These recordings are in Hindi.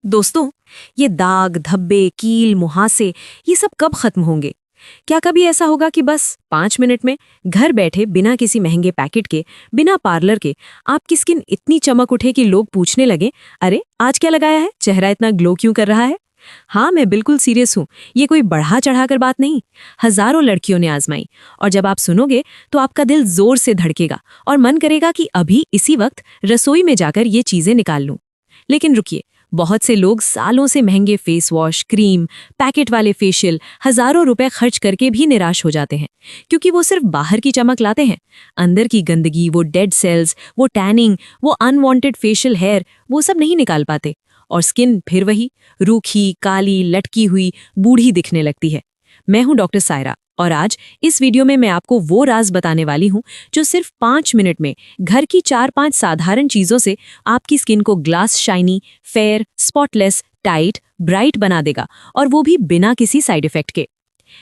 दोस्तों, ये दाग, धब्बे, कील, मुहासे ये सब कब खत्म होंगे? क्या कभी ऐसा होगा कि बस 5 मिनट में घर बैठे बिना किसी महंगे पैकेट के, बिना पार्लर के आपकी स्किन इतनी चमक उठे कि लोग पूछने लगे, अरे आज क्या लगाया है, चेहरा इतना ग्लो क्यों कर रहा है? हाँ, मैं बिल्कुल सीरियस हूँ। ये कोई बढ़ा चढ़ाकर बात नहीं। हजारों लड़कियों ने आजमाई और जब आप सुनोगे तो आपका दिल जोर से धड़केगा और मन करेगा कि अभी इसी वक्त रसोई में जाकर ये चीजें निकाल लूं। लेकिन रुकिए, बहुत से लोग सालों से महंगे फेस वॉश, क्रीम, पैकेट वाले फेशियल हजारों रुपए खर्च करके भी निराश हो जाते हैं, क्योंकि वो सिर्फ बाहर की चमक लाते हैं। अंदर की गंदगी, वो डेड सेल्स, वो टैनिंग, वो अनवांटेड फेशियल हेयर, वो सब नहीं निकाल पाते और स्किन फिर वही रूखी, काली, लटकी हुई, बूढ़ी दिखने लगती है। मैं हूं डॉक्टर सायरा और आज इस वीडियो में मैं आपको वो राज बताने वाली हूं जो सिर्फ 5 मिनट में घर की 4-5 साधारण चीजों से आपकी स्किन को glass shiny, fair, spotless, tight, bright बना देगा, और वो भी बिना किसी साइड इफेक्ट के।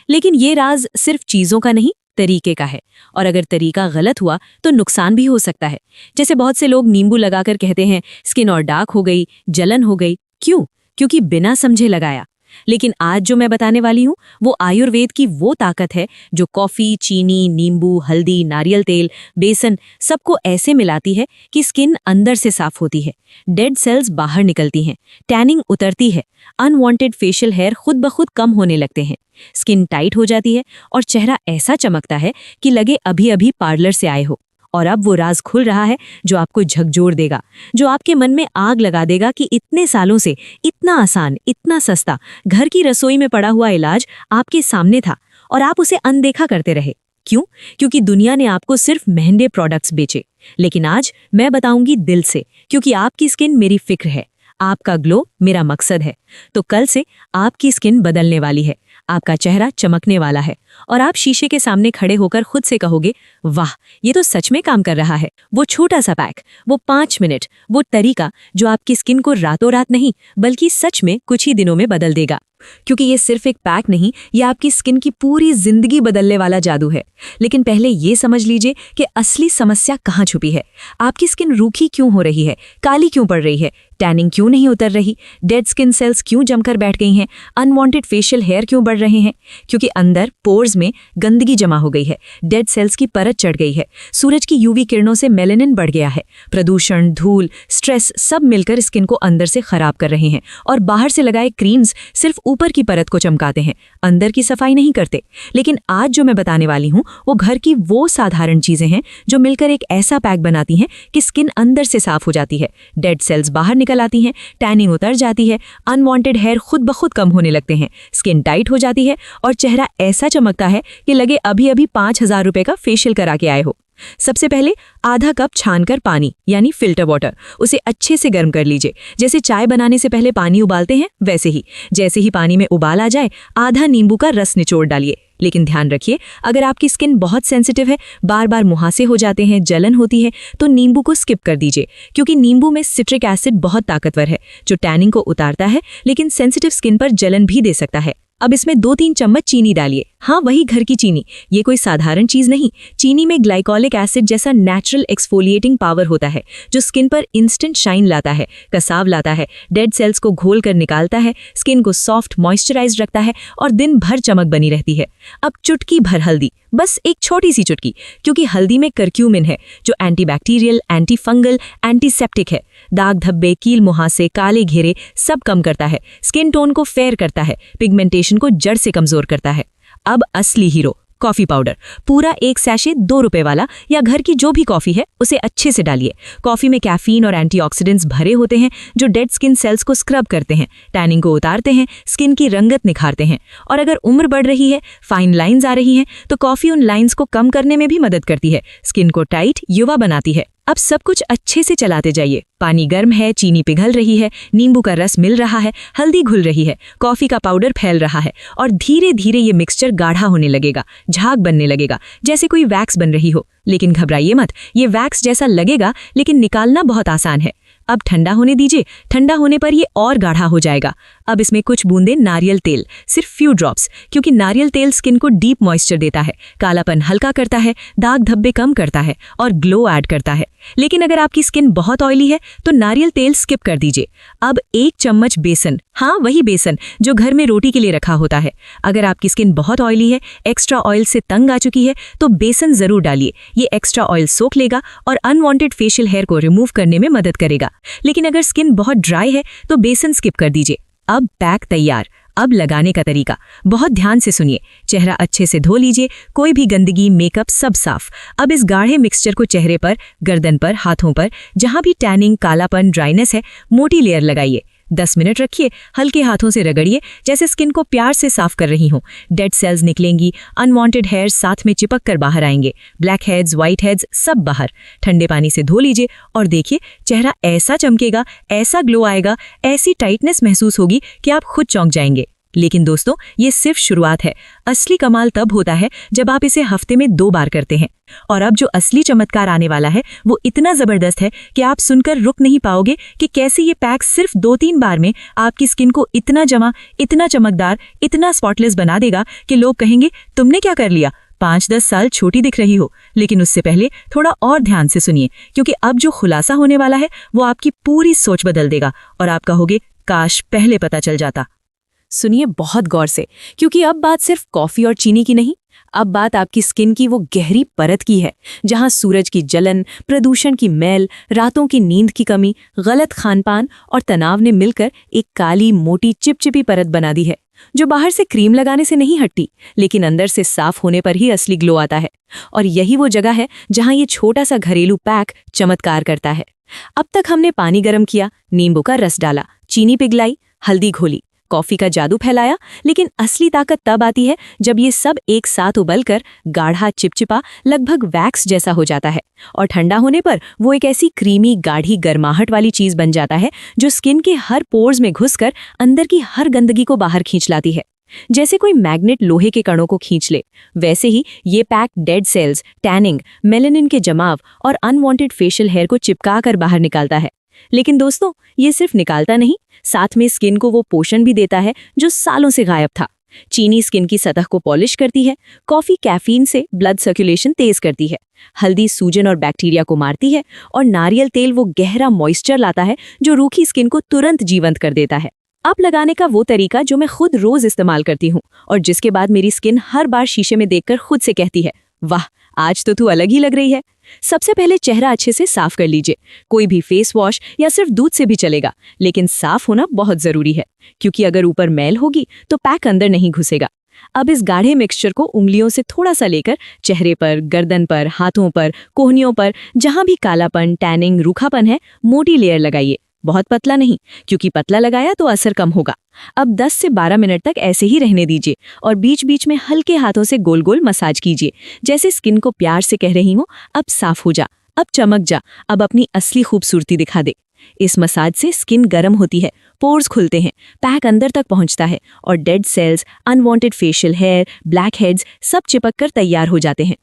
लेकिन ये राज सिर्फ चीजों का नहीं, तरीके का है, और अगर तरीका गलत हुआ तो नुकसान भी हो सकता है। जैसे बहुत से लोग नींबू लगाकर कहते हैं स्किन और डार्क हो गई, जलन हो गई। क्यों? क्योंकि बिना समझे लगाया। लेकिन आज जो मैं बताने वाली हूँ वो आयुर्वेद की वो ताकत है जो कॉफी, चीनी, नींबू, हल्दी, नारियल तेल, बेसन सबको ऐसे मिलाती है कि स्किन अंदर से साफ होती है, डेड सेल्स बाहर निकलती हैं, टैनिंग उतरती है, अनवांटेड फेशियल हेयर खुद ब खुद कम होने लगते हैं, स्किन टाइट हो जाती है और चेहरा ऐसा चमकता है कि लगे अभी अभी पार्लर से आए हो। और अब वो राज खुल रहा है जो आपको झकझोर देगा, जो आपके मन में आग लगा देगा कि इतने सालों से इतना आसान, इतना सस्ता घर की रसोई में पड़ा हुआ इलाज आपके सामने था और आप उसे अनदेखा करते रहे। क्यों? क्योंकि दुनिया ने आपको सिर्फ महंगे प्रोडक्ट्स बेचे। लेकिन आज मैं बताऊंगी दिल से, क्योंकि आपकी स्किन मेरी फिक्र है, आपका ग्लो मेरा मकसद है। तो कल से आपकी स्किन बदलने वाली है, आपका चेहरा चमकने वाला है और आप शीशे के सामने खड़े होकर खुद से कहोगे, वाह, ये तो सच में काम कर रहा है। वो छोटा सा पैक, वो 5 मिनट, वो तरीका जो आपकी स्किन को रातों रात नहीं बल्कि सच में कुछ ही दिनों में बदल देगा। क्योंकि ये सिर्फ एक पैक नहीं, ये आपकी स्किन की पूरी जिंदगी बदलने वाला जादू है। लेकिन पहले ये समझ लीजिए कि असली समस्या कहाँ छुपी है। आपकी स्किन रूखी क्यों हो रही है, काली क्यों पड़ रही है, टैनिंग क्यों नहीं उतर रही, डेड स्किन सेल्स क्यों जमकर बैठ गई हैं, अनवांटेड फेशियल हेयर क्यों बढ़ रहे हैं? क्योंकि अंदर पोर्स में गंदगी जमा हो गई है, डेड सेल्स की परत चढ़ गई है, सूरज की यूवी किरणों से मेलेनिन बढ़ गया है, प्रदूषण, धूल, स्ट्रेस सब मिलकर स्किन को अंदर से खराब कर रहे हैं। और बाहर से लगाए क्रीम्स सिर्फ ऊपर की परत को चमकाते हैं, अंदर की सफाई नहीं करते। लेकिन आज जो मैं बताने वाली हूँ वो घर की वो साधारण चीजें हैं जो मिलकर एक ऐसा पैक बनाती हैं कि स्किन अंदर से साफ हो जाती है, डेड सेल्स बाहर निकल आती हैं, टैनिंग उतर जाती है, अनवांटेड हेयर खुद ब खुद कम होने लगते हैं, स्किन टाइट हो जाती है और चेहरा ऐसा चमकता है कि लगे अभी अभी 5,000 रुपए का फेशियल करा के आए हो। सबसे पहले आधा कप छानकर पानी यानी फिल्टर वाटर, उसे अच्छे से गर्म कर लीजिए। जैसे चाय बनाने से पहले पानी उबालते हैं वैसे ही। जैसे ही पानी में उबाल आ जाए, आधा नींबू का रस निचोड़ डालिए। लेकिन ध्यान रखिए, अगर आपकी स्किन बहुत सेंसिटिव है, बार बार मुहासे हो जाते हैं, जलन होती है, तो नींबू को स्किप कर दीजिए, क्योंकि नींबू में सिट्रिक एसिड बहुत ताकतवर है जो टैनिंग को उतारता है लेकिन सेंसिटिव स्किन पर जलन भी दे सकता है। अब इसमें 2-3 चम्मच चीनी डालिए। हाँ, वही घर की चीनी, ये कोई साधारण चीज नहीं। चीनी में ग्लाइकोलिक एसिड जैसा नेचुरल एक्सफोलिएटिंग पावर होता है जो स्किन पर इंस्टेंट शाइन लाता है, कसाव लाता है, डेड सेल्स को घोल कर निकालता है, स्किन को सॉफ्ट मॉइस्चराइज रखता है और दिन भर चमक बनी रहती है। अब चुटकी भर हल्दी, बस एक छोटी सी चुटकी, क्योंकि हल्दी में करक्यूमिन है जो एंटीबैक्टीरियल, एंटी फंगल, एंटीसेप्टिक है। दाग, धब्बे, कील, मुहासे, काले घेरे सब कम करता है, स्किन टोन को फेयर करता है, पिगमेंटेशन को जड़ से कमजोर करता है। अब असली हीरो, कॉफी पाउडर, पूरा 1 सैशे 2 रुपए वाला या घर की जो भी कॉफी है उसे अच्छे से डालिए। कॉफी में कैफीन और एंटीऑक्सीडेंट्स भरे होते हैं जो डेड स्किन सेल्स को स्क्रब करते हैं, टैनिंग को उतारते हैं, स्किन की रंगत निखारते हैं। और अगर उम्र बढ़ रही है, फाइन लाइंस आ रही हैं, तो कॉफी उन लाइंस को कम करने में भी मदद करती है, स्किन को टाइट, युवा बनाती है। अब सब कुछ अच्छे से चलाते जाइए। पानी गर्म है, चीनी पिघल रही है, नींबू का रस मिल रहा है, हल्दी घुल रही है, कॉफी का पाउडर फैल रहा है और धीरे धीरे ये मिक्सचर गाढ़ा होने लगेगा, झाग बनने लगेगा, जैसे कोई वैक्स बन रही हो। लेकिन घबराइए मत, ये वैक्स जैसा लगेगा लेकिन निकालना बहुत आसान है। अब ठंडा होने दीजिए, ठंडा होने पर ये और गाढ़ा हो जाएगा। अब इसमें कुछ बूंदे नारियल तेल, सिर्फ फ्यू ड्रॉप्स, क्योंकि नारियल तेल स्किन को डीप मॉइस्चर देता है, कालापन हल्का करता है, दाग धब्बे कम करता है और ग्लो ऐड करता है। लेकिन अगर आपकी स्किन बहुत ऑयली है तो नारियल तेल स्किप कर दीजिए। अब 1 चम्मच बेसन, हाँ वही बेसन जो घर में रोटी के लिए रखा होता है। अगर आपकी स्किन बहुत ऑयली है, एक्स्ट्रा ऑयल से तंग आ चुकी है, तो बेसन जरूर डालिए। ये एक्स्ट्रा ऑयल सोख लेगा और अनवांटेड फेशियल हेयर को रिमूव करने में मदद करेगा। लेकिन अगर स्किन बहुत ड्राई है तो बेसन स्किप कर दीजिए। अब पैक तैयार। अब लगाने का तरीका बहुत ध्यान से सुनिए। चेहरा अच्छे से धो लीजिए, कोई भी गंदगी, मेकअप सब साफ। अब इस गाढ़े मिक्सचर को चेहरे पर, गर्दन पर, हाथों पर, जहां भी टैनिंग, कालापन, ड्राइनेस है, मोटी लेयर लगाइए। 10 मिनट रखिए, हल्के हाथों से रगड़िए जैसे स्किन को प्यार से साफ कर रही हूं। डेड सेल्स निकलेंगी, अनवांटेड हेयर्स साथ में चिपक कर बाहर आएंगे, ब्लैक हेड्स, व्हाइट हेड्स सब बाहर। ठंडे पानी से धो लीजिए और देखिए चेहरा ऐसा चमकेगा, ऐसा ग्लो आएगा, ऐसी टाइटनेस महसूस होगी कि आप खुद चौंक जाएंगे। लेकिन दोस्तों, ये सिर्फ शुरुआत है। असली कमाल तब होता है जब आप इसे हफ्ते में 2 बार करते हैं। और अब जो असली चमत्कार आने वाला है वो इतना जबरदस्त है कि आप सुनकर रुक नहीं पाओगे कि कैसे ये पैक सिर्फ 2-3 बार में आपकी स्किन को इतना जमा, इतना चमकदार, इतना स्पॉटलेस बना देगा कि लोग कहेंगे तुमने क्या कर लिया, 5-10 साल छोटी दिख रही हो। लेकिन उससे पहले थोड़ा और ध्यान से सुनिए, क्योंकि अब जो खुलासा होने वाला है वो आपकी पूरी सोच बदल देगा और आप कहोगे काश पहले पता चल जाता। सुनिए बहुत गौर से, क्योंकि अब बात सिर्फ कॉफी और चीनी की नहीं, अब बात आपकी स्किन की वो गहरी परत की है जहां सूरज की जलन, प्रदूषण की मैल, रातों की नींद की कमी, गलत खानपान और तनाव ने मिलकर एक काली, मोटी, चिपचिपी परत बना दी है, जो बाहर से क्रीम लगाने से नहीं हटती, लेकिन अंदर से साफ होने पर ही असली ग्लो आता है। और यही वो जगह है जहां ये छोटा सा घरेलू पैक चमत्कार करता है। अब तक हमने पानी गर्म किया, नींबू का रस डाला, चीनी पिघलाई, हल्दी घोली, कॉफी का जादू फैलाया, लेकिन असली ताकत तब आती है जब ये सब एक साथ उबलकर गाढ़ा, चिपचिपा, लगभग वैक्स जैसा हो जाता है। और ठंडा होने पर वो एक ऐसी क्रीमी, गाढ़ी, गर्माहट वाली चीज बन जाता है जो स्किन के हर पोर्स में घुसकर अंदर की हर गंदगी को बाहर खींच लाती है। जैसे कोई मैग्नेट लोहे के कणों को खींच ले, वैसे ही ये pack dead cells, tanning, melanin के जमाव और अनवांटेड फेशियल हेयर को चिपका कर बाहर निकालता है। लेकिन दोस्तों, ये सिर्फ निकालता नहीं, साथ में स्किन को वो पोषण भी देता है जो सालों से गायब था। चीनी स्किन की सतह को पॉलिश करती है, कॉफी कैफीन से ब्लड सर्कुलेशन तेज करती है, हल्दी सूजन और बैक्टीरिया को मारती है, और नारियल तेल वो गहरा मॉइस्चर लाता है जो रूखी स्किन को तुरंत जीवंत कर देता है। अब लगाने का वो तरीका जो मैं खुद रोज इस्तेमाल करती हूँ और जिसके बाद मेरी स्किन हर बार शीशे में देखकर खुद से कहती है, वाह आज तो तू अलग ही लग रही है। सबसे पहले चेहरा अच्छे से साफ कर लीजिए। कोई भी फेस वॉश या सिर्फ दूध से भी चलेगा, लेकिन साफ होना बहुत जरूरी है, क्योंकि अगर ऊपर मैल होगी तो पैक अंदर नहीं घुसेगा। अब इस गाढ़े मिक्सचर को उंगलियों से थोड़ा सा लेकर चेहरे पर, गर्दन पर, हाथों पर, कोहनियों पर, जहां भी कालापन, टैनिंग, रूखापन है, मोटी लेयर लगाइए। बहुत पतला नहीं, क्योंकि पतला लगाया तो असर कम होगा। अब 10 से 12 मिनट तक ऐसे ही रहने दीजिए और बीच बीच में हल्के हाथों से गोल गोल मसाज कीजिए, जैसे स्किन को प्यार से कह रही हूँ, अब साफ हो जा, अब चमक जा, अब अपनी असली खूबसूरती दिखा दे। इस मसाज से स्किन गर्म होती है, पोर्स खुलते हैं, पैक अंदर तक पहुंचता है और dead cells, unwanted facial hair, blackheads सब चिपक कर तैयार हो जाते हैं।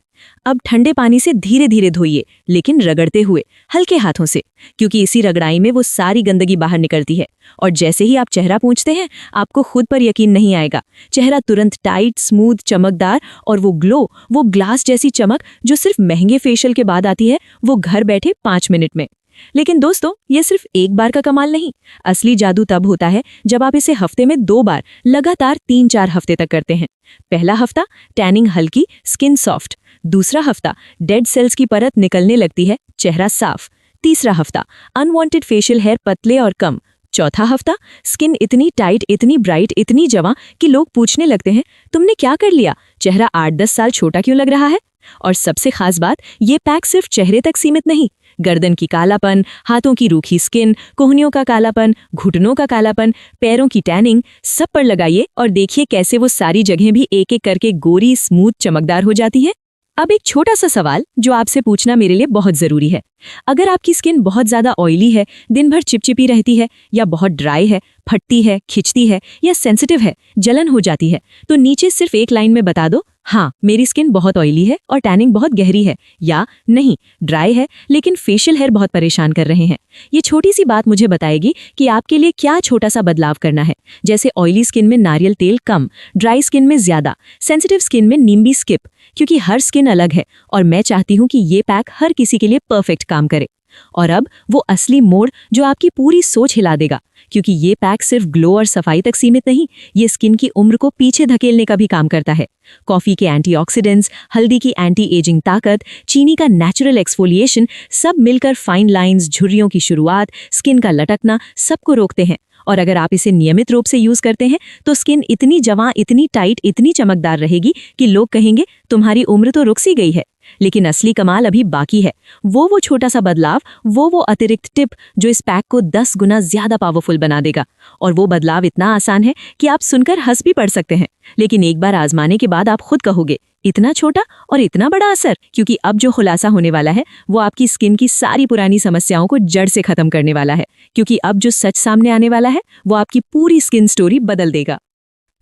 अब ठंडे पानी से धीरे धीरे धोइए, लेकिन रगड़ते हुए, हल्के हाथों से, क्योंकि इसी रगड़ाई में वो सारी गंदगी बाहर निकलती है। और जैसे ही आप चेहरा पोंछते हैं, आपको खुद पर यकीन नहीं आएगा। चेहरा तुरंत टाइट, स्मूथ, चमकदार, और वो ग्लो, वो ग्लास जैसी चमक जो सिर्फ महंगे फेशियल के बाद आती है, वो घर बैठे 5 मिनट में। लेकिन दोस्तों, ये सिर्फ एक बार का कमाल नहीं। असली जादू तब होता है जब आप इसे हफ्ते में 2 बार लगातार 3-4 हफ्ते तक करते हैं। पहला हफ्ता टैनिंग हल्की, स्किन सॉफ्ट। दूसरा हफ्ता डेड सेल्स की परत निकलने लगती है, चेहरा साफ। तीसरा हफ्ता अनवांटेड फेशियल हेयर पतले और कम। चौथा हफ्ता स्किन इतनी टाइट, इतनी ब्राइट, इतनी जवां कि लोग पूछने लगते हैं, तुमने क्या कर लिया, चेहरा 8-10 साल छोटा क्यों लग रहा है। और सबसे खास बात, ये पैक सिर्फ चेहरे तक सीमित नहीं। गर्दन की कालापन, हाथों की रूखी स्किन, कोहनियों का कालापन, घुटनों का कालापन, पैरों की टैनिंग, सब पर लगाइए और देखिए कैसे वो सारी जगहें भी एक एक करके गोरी, स्मूथ, चमकदार हो जाती है। अब एक छोटा सा सवाल जो आपसे पूछना मेरे लिए बहुत जरूरी है। अगर आपकी स्किन बहुत ज्यादा ऑयली है, दिन भर चिपचिपी रहती है, या बहुत ड्राई है, फटती है, खिंचती है, या सेंसिटिव है, जलन हो जाती है, तो नीचे सिर्फ एक लाइन में बता दो, हाँ, मेरी स्किन बहुत ऑयली है और टैनिंग बहुत गहरी है, या नहीं, ड्राई है लेकिन फेशियल हेयर बहुत परेशान कर रहे हैं। ये छोटी सी बात मुझे बताएगी कि आपके लिए क्या छोटा सा बदलाव करना है, जैसे ऑयली स्किन में नारियल तेल कम, ड्राई स्किन में ज्यादा, सेंसिटिव स्किन में नींबी स्किप, क्योंकि हर स्किन अलग है और मैं चाहती हूँ कि ये पैक हर किसी के लिए परफेक्ट काम करे। और अब वो असली मोड़ जो आपकी पूरी सोच हिला देगा, क्योंकि ये पैक सिर्फ ग्लो और सफाई तक सीमित नहीं, ये स्किन की उम्र को पीछे धकेलने का भी काम करता है। कॉफी के एंटीऑक्सीडेंट्स, हल्दी की एंटी एजिंग ताकत, चीनी का नेचुरल एक्सफोलिएशन सब मिलकर फाइन लाइंस, झुर्रियों की शुरुआत, स्किन का लटकना सबको रोकते हैं। और अगर आप इसे नियमित रूप से यूज करते हैं तो स्किन इतनी जवां, इतनी टाइट, इतनी चमकदार रहेगी कि लोग कहेंगे तुम्हारी उम्र तो रुक सी गई है। लेकिन असली कमाल अभी बाकी है, वो छोटा सा बदलाव, वो अतिरिक्त टिप जो इस पैक को 10 गुना ज्यादा पावरफुल बना देगा। और वो बदलाव इतना आसान है कि आप सुनकर हंस भी पड़ सकते हैं, लेकिन एक बार आजमाने के बाद आप खुद कहोगे इतना छोटा और इतना बड़ा असर। क्योंकि अब जो खुलासा होने वाला है वो आपकी स्किन की सारी पुरानी समस्याओं को जड़ से खत्म करने वाला है, क्योंकि अब जो सच सामने आने वाला है वो आपकी पूरी स्किन स्टोरी बदल देगा।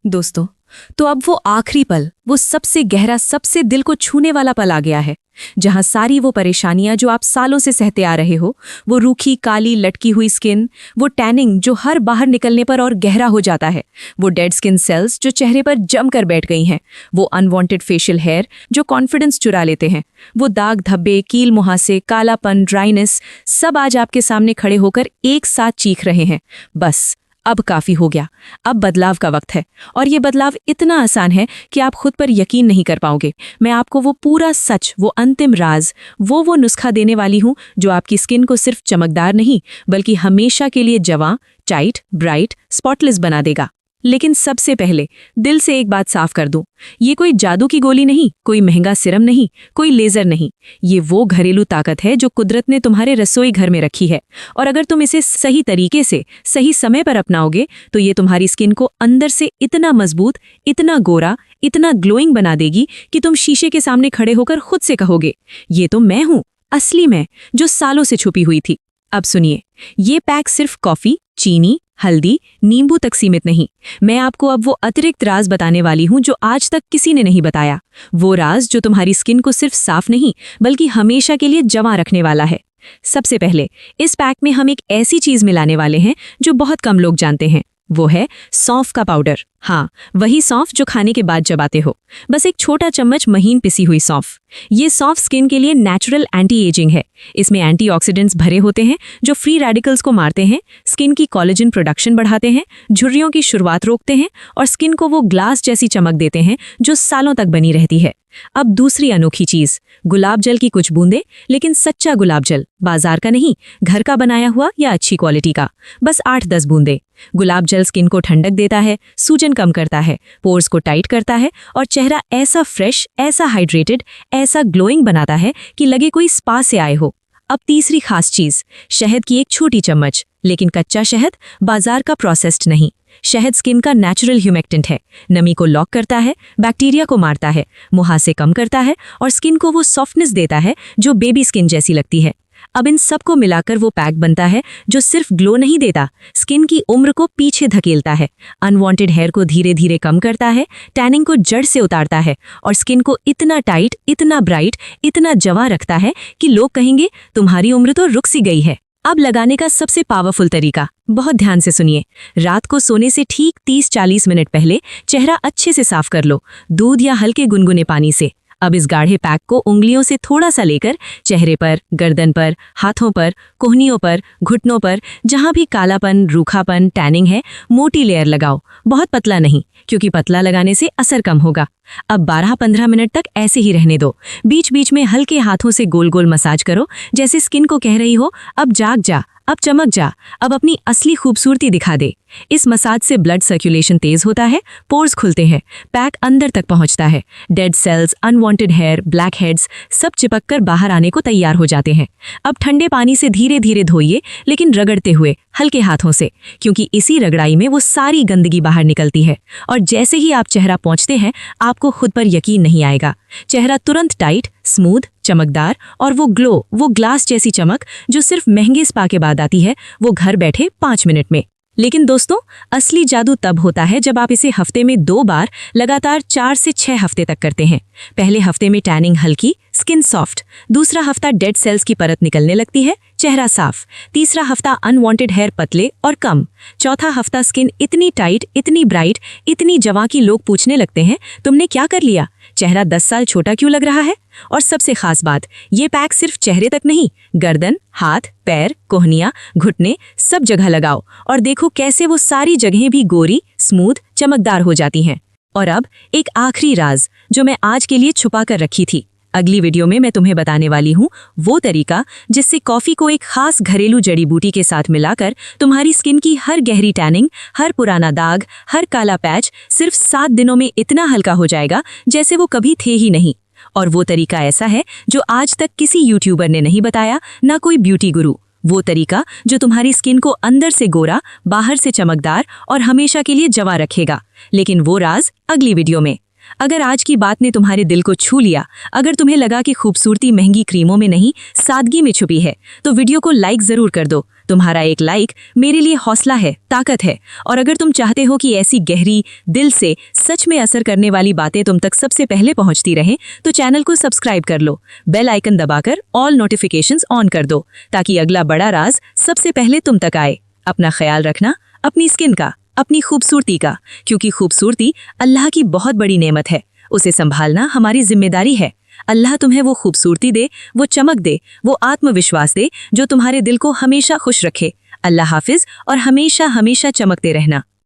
दोस्तों, तो अब वो आखिरी पल, वो सबसे गहरा, सबसे दिल को छूने वाला पल आ गया है, जहां सारी वो परेशानियां जो आप सालों से सहते आ रहे हो, वो रूखी, काली, लटकी हुई स्किन, वो टैनिंग जो हर बाहर निकलने पर और गहरा हो जाता है, वो डेड स्किन सेल्स जो चेहरे पर जमकर बैठ गई हैं, वो अनवांटेड फेशियल हेयर जो कॉन्फिडेंस चुरा लेते हैं, वो दाग धब्बे, कील मुहासे, कालापन, ड्राइनेस, सब आज आपके सामने खड़े होकर एक साथ चीख रहे हैं, बस अब काफी हो गया, अब बदलाव का वक्त है। और ये बदलाव इतना आसान है कि आप खुद पर यकीन नहीं कर पाओगे। मैं आपको वो पूरा सच, वो अंतिम राज, वो नुस्खा देने वाली हूँ जो आपकी स्किन को सिर्फ चमकदार नहीं बल्कि हमेशा के लिए जवां, टाइट, ब्राइट, स्पॉटलेस बना देगा। लेकिन सबसे पहले दिल से एक बात साफ कर दूं, ये कोई जादू की गोली नहीं, कोई महंगा सिरम नहीं, कोई लेजर नहीं, ये वो घरेलू ताकत है जो कुदरत ने तुम्हारे रसोई घर में रखी है। और अगर तुम इसे सही तरीके से, सही समय पर अपनाओगे तो ये तुम्हारी स्किन को अंदर से इतना मजबूत, इतना गोरा, इतना ग्लोइंग बना देगी कि तुम शीशे के सामने खड़े होकर खुद से कहोगे, ये तो मैं हूं, असली मैं, जो सालों से छुपी हुई थी। अब सुनिए, ये पैक सिर्फ कॉफी, चीनी, हल्दी, नींबू तक सीमित नहीं। मैं आपको अब वो अतिरिक्त राज बताने वाली हूं जो आज तक किसी ने नहीं बताया। वो राज जो तुम्हारी स्किन को सिर्फ साफ नहीं बल्कि हमेशा के लिए जवां रखने वाला है। सबसे पहले इस पैक में हम एक ऐसी चीज मिलाने वाले हैं जो बहुत कम लोग जानते हैं, वो है सौंफ का पाउडर। हाँ, वही सौंफ जो खाने के बाद चबाते हो, बस एक छोटा चम्मच महीन पिसी हुई सौंफ। ये सौंफ स्किन के लिए नेचुरल एंटी एजिंग है। इसमें एंटीऑक्सीडेंट्स भरे होते हैं जो फ्री रेडिकल्स को मारते हैं, स्किन की कोलेजन प्रोडक्शन बढ़ाते हैं, झुर्रियों की शुरुआत रोकते हैं और स्किन को वो ग्लास जैसी चमक देते हैं जो सालों तक बनी रहती है। अब दूसरी अनोखी चीज, गुलाब जल की कुछ बूंदे, लेकिन सच्चा गुलाब जल, बाजार का नहीं, घर का बनाया हुआ या अच्छी क्वालिटी का, बस 8-10 बूंदे। गुलाब जल स्किन को ठंडक देता है, सूजन कम करता है, पोर्स को टाइट करता है और चेहरा ऐसा फ्रेश, ऐसा हाइड्रेटेड, ऐसा ग्लोइंग बनाता है कि लगे कोई स्पा से आए हो। अब तीसरी खास चीज, शहद की एक छोटी चम्मच, लेकिन कच्चा शहद, बाजार का प्रोसेस्ड नहीं। शहद स्किन का नेचुरल ह्यूमेक्टेंट है, नमी को लॉक करता है, बैक्टीरिया को मारता है, मुहासे कम करता है और स्किन को वो सॉफ्टनेस देता है जो बेबी स्किन जैसी लगती है। अब इन सब को मिलाकर वो पैक बनता है जो सिर्फ ग्लो नहीं देता, स्किन की उम्र को पीछे धकेलता है, अनवांटेड हेयर को धीरे धीरे कम करता है, टैनिंग को जड़ से उतारता है और स्किन को इतना टाइट, इतना ब्राइट, इतना जवां रखता है कि लोग कहेंगे तुम्हारी उम्र तो रुक सी गई है। अब लगाने का सबसे पावरफुल तरीका, बहुत ध्यान से सुनिए। रात को सोने से ठीक 30-40 मिनट पहले चेहरा अच्छे से साफ कर लो, दूध या हल्के गुनगुने पानी से। अब इस गाढ़े पैक को उंगलियों से थोड़ा सा लेकर चेहरे पर, गर्दन पर, हाथों पर, कोहनियों पर, घुटनों पर, जहां भी कालापन, रूखापन, टैनिंग है, मोटी लेयर लगाओ, बहुत पतला नहीं, क्योंकि पतला लगाने से असर कम होगा। अब 12-15 मिनट तक ऐसे ही रहने दो। बीच बीच में हल्के हाथों से गोल गोल मसाज करो, जैसे स्किन को कह रही हो अब जाग जा, अब चमक जा, अब अपनी असली खूबसूरती दिखा दे। इस मसाज से ब्लड सर्कुलेशन तेज होता है, पोर्स खुलते हैं, पैक अंदर तक पहुंचता है, dead cells, unwanted hair, blackheads सब चिपककर बाहर आने को तैयार हो जाते हैं। अब ठंडे पानी से धीरे धीरे धोइए, लेकिन रगड़ते हुए, हल्के हाथों से, क्योंकि इसी रगड़ाई में वो सारी गंदगी बाहर निकलती है। और जैसे ही आप चेहरा पहुंचते हैं, आपको खुद पर यकीन नहीं आएगा। चेहरा तुरंत टाइट, स्मूथ, चमकदार और वो ग्लो, वो ग्लास जैसी चमक जो सिर्फ महंगे स्पा के बाद आती है, वो घर बैठे 5 मिनट में। लेकिन दोस्तों, असली जादू तब होता है जब आप इसे हफ्ते में 2 बार लगातार 4 से 6 हफ्ते तक करते हैं। पहले हफ्ते में टैनिंग हल्की, स्किन सॉफ्ट, दूसरा हफ्ता डेड सेल्स की परत निकलने लगती है, चेहरा साफ, तीसरा हफ्ता अनवांटेड हेयर पतले और कम, चौथा हफ्ता स्किन इतनी टाइट, इतनी ब्राइट, इतनी जवां कि लोग पूछने लगते हैं, तुमने क्या कर लिया? चेहरा 10 साल छोटा क्यों लग रहा है? और सबसे खास बात, ये पैक सिर्फ चेहरे तक नहीं, गर्दन, हाथ, पैर, कोहनियां, घुटने, सब जगह लगाओ और देखो कैसे वो सारी जगहें भी गोरी, स्मूथ, चमकदार हो जाती हैं। और अब एक आखिरी राज जो मैं आज के लिए छुपा कर रखी थी। अगली वीडियो में मैं तुम्हें बताने वाली हूँ वो तरीका जिससे कॉफी को एक खास घरेलू जड़ी बूटी के साथ मिलाकर तुम्हारी स्किन की हर गहरी टैनिंग, हर पुराना दाग, हर काला पैच सिर्फ 7 दिनों में इतना हल्का हो जाएगा जैसे वो कभी थे ही नहीं। और वो तरीका ऐसा है जो आज तक किसी यूट्यूबर ने नहीं बताया, ना कोई ब्यूटी गुरु। वो तरीका जो तुम्हारी स्किन को अंदर से गोरा, बाहर से चमकदार और हमेशा के लिए जवां रखेगा। लेकिन वो राज अगली वीडियो में। अगर आज की बात ने तुम्हारे दिल को छू लिया, अगर तुम्हें लगा कि खूबसूरती महंगी क्रीमों में नहीं, सादगी में छुपी है, तो वीडियो को लाइक जरूर कर दो। तुम्हारा एक लाइक मेरे लिए हौसला है, ताकत है। और अगर तुम चाहते हो कि ऐसी गहरी, दिल से सच में असर करने वाली बातें तुम तक सबसे पहले पहुंचती रहें, तो चैनल को सब्सक्राइब कर लो, बेल आइकन दबाकर ऑल नोटिफिकेशंस ऑन कर दो, ताकि अगला बड़ा राज सबसे पहले तुम तक आए। अपना ख्याल रखना, अपनी स्किन का, अपनी खूबसूरती का, क्योंकि खूबसूरती अल्लाह की बहुत बड़ी नेमत है। उसे संभालना हमारी जिम्मेदारी है। अल्लाह तुम्हें वो खूबसूरती दे, वो चमक दे, वो आत्मविश्वास दे जो तुम्हारे दिल को हमेशा खुश रखे। अल्लाह हाफिज और हमेशा हमेशा चमकते रहना।